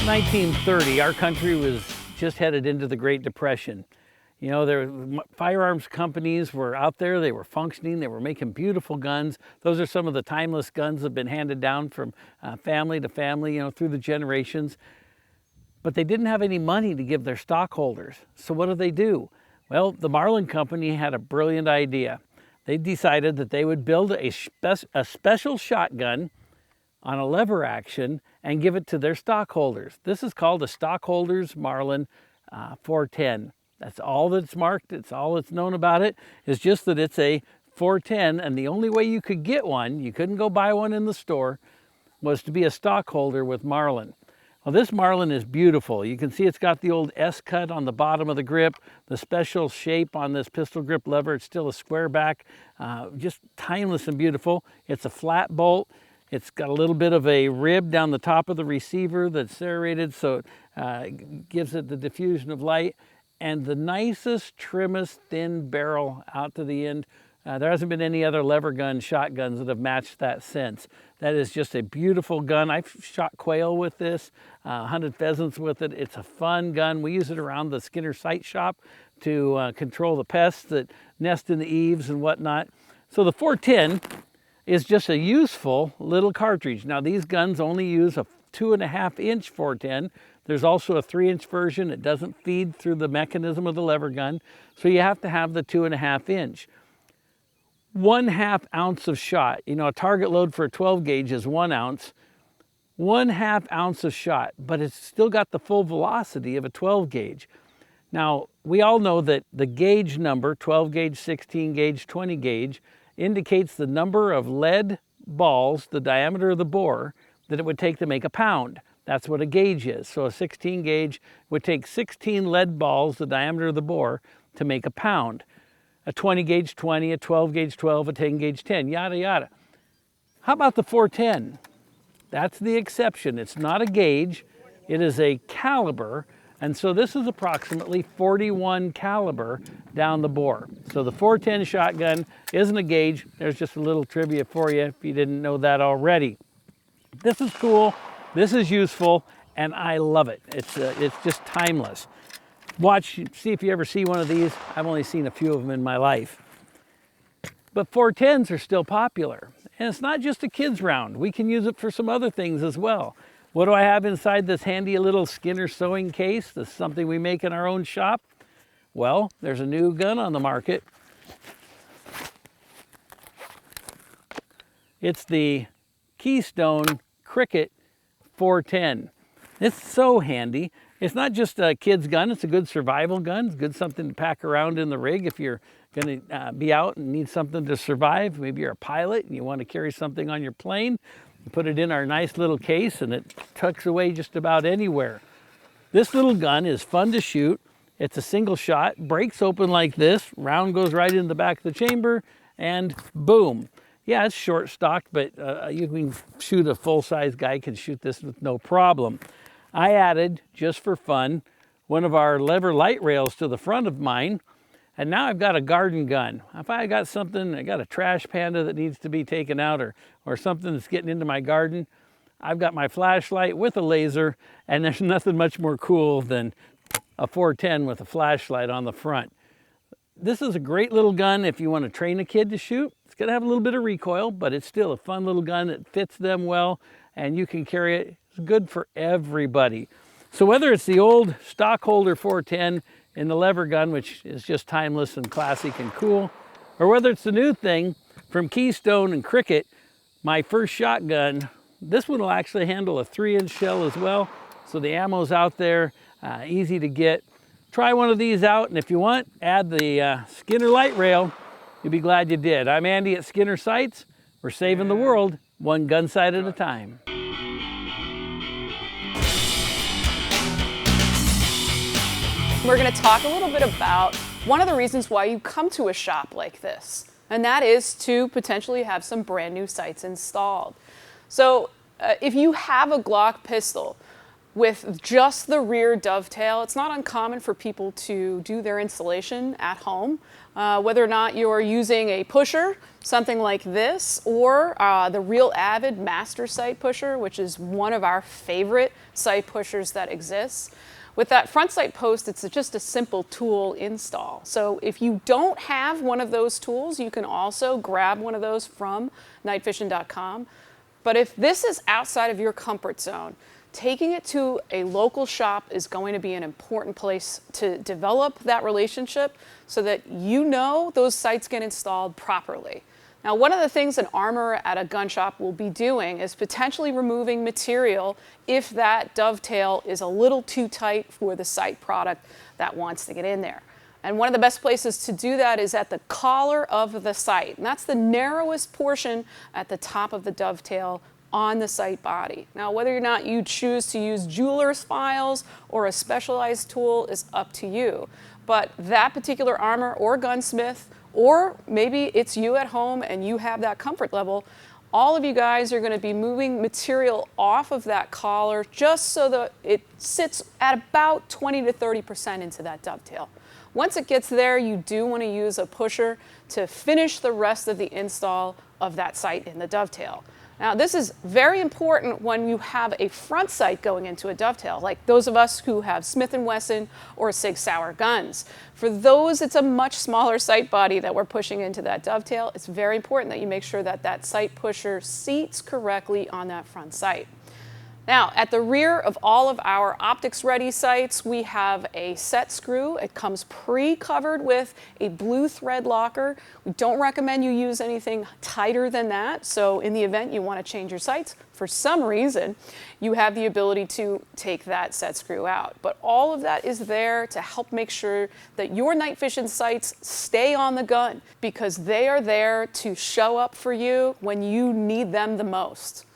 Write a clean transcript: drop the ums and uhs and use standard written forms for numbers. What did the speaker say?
1930, our country was just headed into the Great Depression. You know, firearms companies were out there, they were functioning, they were making beautiful guns. Those are some of the timeless guns that have been handed down from family to family, you know, through the generations. But they didn't have any money to give their stockholders. So what do? Well, the Marlin company had a brilliant idea. They decided that they would build a special shotgun on a lever action and give it to their stockholders. This is called a Stockholders Marlin 410. That's all that's marked, it's all that's known about it, is just that it's a 410, and the only way you could get one, you couldn't go buy one in the store, was to be a stockholder with Marlin. Well, this Marlin is beautiful. You can see it's got the old S cut on the bottom of the grip, the special shape on this pistol grip lever. It's still a square back, just timeless and beautiful. It's a flat bolt. It's got a little bit of a rib down the top of the receiver that's serrated, so it gives it the diffusion of light. And the nicest, trimmest, thin barrel out to the end. There hasn't been any other lever gun shotguns that have matched that since. That is just a beautiful gun. I've shot quail with this, hunted pheasants with it. It's a fun gun. We use it around the Skinner sight shop to control the pests that nest in the eaves and whatnot. So the 410 is just a useful little cartridge. Now these guns only use a 2.5-inch 410. There's also a 3-inch version. It doesn't feed through the mechanism of the lever gun, so you have to have the 2.5-inch. 1/2 ounce of shot. You know, a target load for a 12 gauge is 1 ounce. 1/2 ounce of shot, but it's still got the full velocity of a 12 gauge. Now, we all know that the gauge number, 12 gauge, 16 gauge, 20 gauge, indicates the number of lead balls, the diameter of the bore, that it would take to make a pound. That's what a gauge is. So a 16 gauge would take 16 lead balls, the diameter of the bore, to make a pound. A 20 gauge 20, a 12 gauge 12, a 10 gauge 10, yada yada. How about the 410? That's the exception. It's not a gauge, it is a caliber, and so this is approximately 41 caliber down the bore. So the 410 shotgun isn't a gauge. There's just a little trivia for you if you didn't know that already. This is cool, this is useful, and I love it. It's just timeless. Watch, see if you ever see one of these. I've only seen a few of them in my life. But 410s are still popular. And it's not just a kid's round. We can use it for some other things as well. What do I have inside this handy little Skinner sewing case? This is something we make in our own shop. Well, there's a new gun on the market. It's the Keystone Cricket 410. It's so handy. It's not just a kid's gun, it's a good survival gun. It's good something to pack around in the rig if you're going to be out and need something to survive. Maybe you're a pilot and you want to carry something on your plane. You put it in our nice little case and it tucks away just about anywhere. This little gun is fun to shoot. It's a single shot, breaks open like this, round goes right in the back of the chamber, and boom. Yeah, it's short stocked, but you can shoot a full-size guy can shoot this with no problem. I added, just for fun, one of our lever light rails to the front of mine, and now I've got a garden gun. If I got something, I got a trash panda that needs to be taken out or something that's getting into my garden, I've got my flashlight with a laser, and there's nothing much more cool than a 410 with a flashlight on the front. This is a great little gun if you want to train a kid to shoot. It's going to have a little bit of recoil, but it's still a fun little gun. It fits them well, and you can carry it. It's good for everybody. So whether it's the old stockholder 410 in the lever gun, which is just timeless and classic and cool, or whether it's the new thing from Keystone and Cricket, my first shotgun, this one will actually handle a 3-inch shell as well. So the ammo's out there, easy to get. Try one of these out, and if you want, add the Skinner light rail. You'll be glad you did. I'm Andy at Skinner Sights. We're saving the world, one gun sight at a time. We're going to talk a little bit about one of the reasons why you come to a shop like this, and that is to potentially have some brand new sights installed. So if you have a Glock pistol, with just the rear dovetail. It's not uncommon for people to do their installation at home, whether or not you're using a pusher, something like this, or the Real Avid Master Sight Pusher, which is one of our favorite sight pushers that exists. With that front sight post, it's just a simple tool install. So if you don't have one of those tools, you can also grab one of those from nightvision.com. But if this is outside of your comfort zone, taking it to a local shop is going to be an important place to develop that relationship so that you know those sights get installed properly. Now, one of the things an armorer at a gun shop will be doing is potentially removing material if that dovetail is a little too tight for the sight product that wants to get in there. And one of the best places to do that is at the collar of the sight. And that's the narrowest portion at the top of the dovetail on the sight body. Now, whether or not you choose to use jeweler's files or a specialized tool is up to you. But that particular armor or gunsmith, or maybe it's you at home and you have that comfort level, all of you guys are going to be moving material off of that collar just so that it sits at about 20 to 30% into that dovetail. Once it gets there, you do want to use a pusher to finish the rest of the install of that sight in the dovetail. Now, this is very important when you have a front sight going into a dovetail, like those of us who have Smith & Wesson or Sig Sauer guns. For those, it's a much smaller sight body that we're pushing into that dovetail. It's very important that you make sure that that sight pusher seats correctly on that front sight. Now, at the rear of all of our optics ready sights, we have a set screw. It comes pre-covered with a blue thread locker. We don't recommend you use anything tighter than that. So in the event you want to change your sights, for some reason, you have the ability to take that set screw out. But all of that is there to help make sure that your night vision sights stay on the gun, because they are there to show up for you when you need them the most.